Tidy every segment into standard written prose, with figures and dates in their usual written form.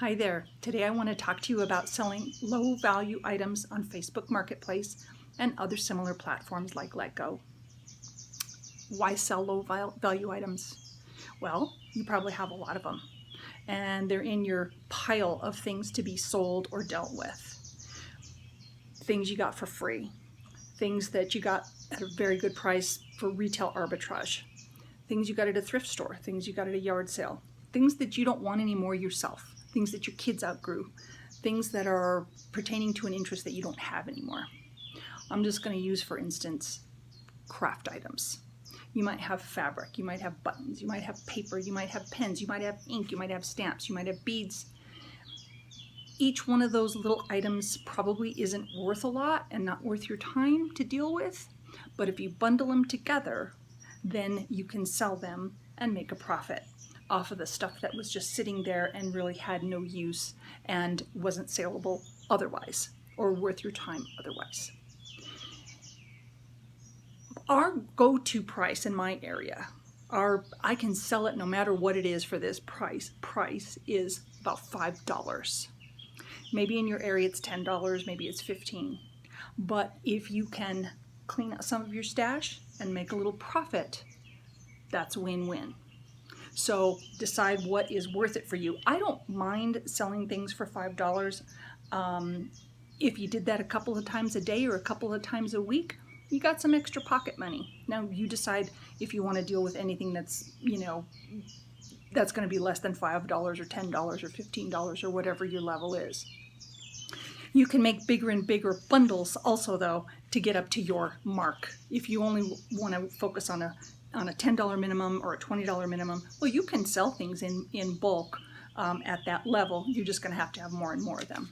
Hi there. Today I want to talk to you about selling low value items on Facebook Marketplace and other similar platforms like Letgo. Why sell low value items? Well, you probably have a lot of them and they're in your pile of things to be sold or dealt with. Things you got for free, things that you got at a very good price for retail arbitrage, things you got at a thrift store, things you got at a yard sale, things that you don't want anymore yourself, things that your kids outgrew, things that are pertaining to an interest that you don't have anymore. I'm just going to use, for instance, craft items. You might have fabric, you might have buttons, you might have paper, you might have pens, you might have ink, you might have stamps, you might have beads. Each one of those little items probably isn't worth a lot and not worth your time to deal with, but if you bundle them together, then you can sell them and make a profit off of the stuff that was just sitting there and really had no use and wasn't saleable otherwise or worth your time otherwise. Our go-to price in my area, I can sell it no matter what it is for this price is about $5. Maybe in your area it's $10, maybe it's $15. But if you can clean out some of your stash and make a little profit, that's win-win. So decide what is worth it for you. I don't mind selling things for $5. If you did that a couple of times a day or a couple of times a week, you got some extra pocket money. Now you decide if you want to deal with anything that's, that's going to be less than $5 or $10 or $15 or whatever your level is. You can make bigger and bigger bundles also, though, to get up to your mark. If you only want to focus on a $10 minimum or a $20 minimum, well, you can sell things in bulk at that level. You're just going to have more and more of them.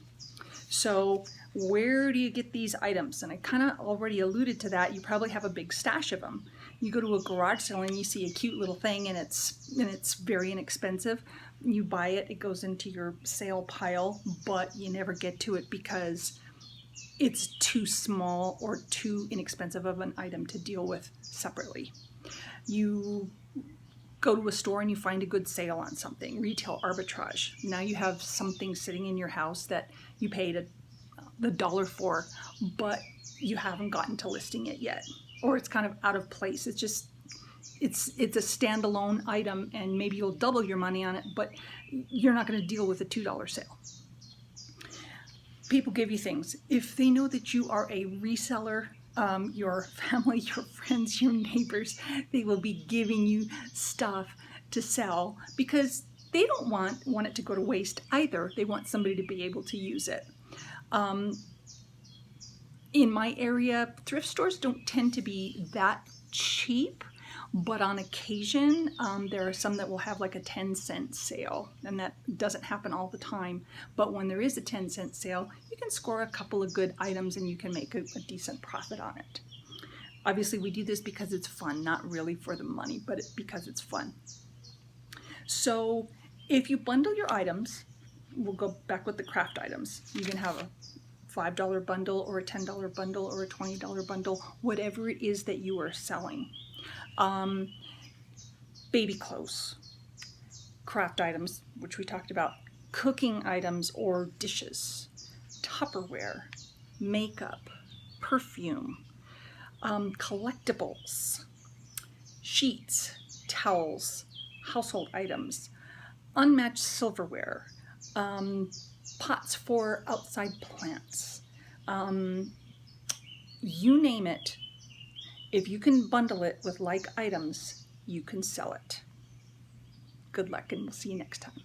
So where do you get these items? And I kind of already alluded to that. You probably have a big stash of them. You go to a garage sale and you see a cute little thing and it's very inexpensive. You buy it, it goes into your sale pile, but you never get to it because it's too small or too inexpensive of an item to deal with separately. You go to a store and you find a good sale on something, retail arbitrage. Now you have something sitting in your house that you paid the dollar for, but you haven't gotten to listing it yet, or it's kind of out of place. It's a standalone item and maybe you'll double your money on it, but you're not going to deal with a $2 sale. People give you things. If they know that you are a reseller, your family, your friends, your neighbors, they will be giving you stuff to sell because they don't want it to go to waste either. They want somebody to be able to use it. In my area, thrift stores don't tend to be that cheap, but on occasion, there are some that will have like a 10-cent sale, and that doesn't happen all the time. But when there is a 10-cent sale, you can score a couple of good items and you can make a decent profit on it. Obviously, we do this because it's fun, not really for the money, but because it's fun. So if you bundle your items, we'll go back with the craft items. You can have a $5 bundle or a $10 bundle or a $20 bundle, whatever it is that you are selling. Baby clothes, craft items, which we talked about, cooking items or dishes, Tupperware, makeup, perfume, collectibles, sheets, towels, household items, unmatched silverware, pots for outside plants, you name it. If you can bundle it with like items, you can sell it. Good luck, and we'll see you next time.